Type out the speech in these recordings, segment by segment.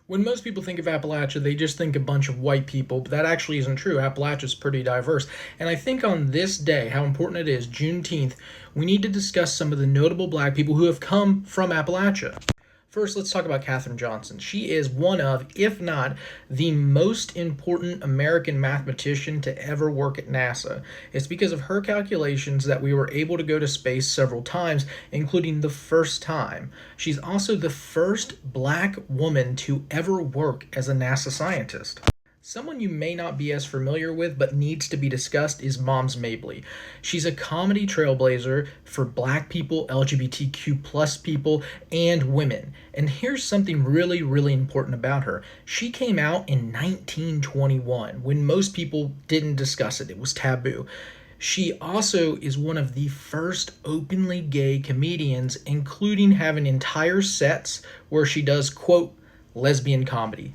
When most people think of Appalachia, they just think a bunch of white people, but that actually isn't true. Appalachia is pretty diverse. And I think on this day, how important it is, Juneteenth, we need to discuss some of the notable black people who have come from Appalachia. First, let's talk about Katherine Johnson. She is one of, if not the most important American mathematician to ever work at NASA. It's because of her calculations that we were able to go to space several times, including the first time. She's also the first black woman to ever work as a NASA scientist. Someone you may not be as familiar with but needs to be discussed is Moms Mabley. She's a comedy trailblazer for black people, LGBTQ plus people, and women. And here's something really, really important about her. She came out in 1921 when most people didn't discuss it. It was taboo. She also is one of the first openly gay comedians, including having entire sets where she does, quote, lesbian comedy.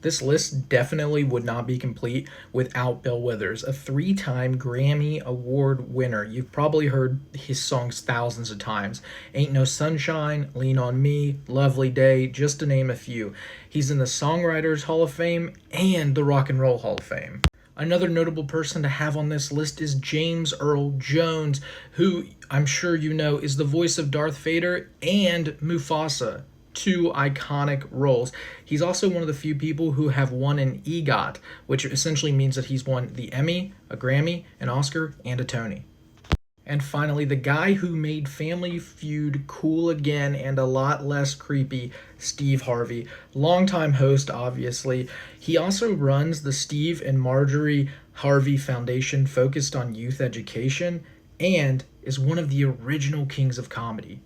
This list definitely would not be complete without Bill Withers, a three-time Grammy Award winner. You've probably heard his songs thousands of times. Ain't No Sunshine, Lean on Me, Lovely Day, just to name a few. He's in the Songwriters Hall of Fame and the Rock and Roll Hall of Fame. Another notable person to have on this list is James Earl Jones, who I'm sure you know is the voice of Darth Vader and Mufasa. Two iconic roles. He's also one of the few people who have won an EGOT, which essentially means that he's won the Emmy, a Grammy, an Oscar, and a Tony. And finally, the guy who made Family Feud cool again and a lot less creepy, Steve Harvey. Longtime host, obviously. He also runs the Steve and Marjorie Harvey Foundation focused on youth education and is one of the original kings of comedy.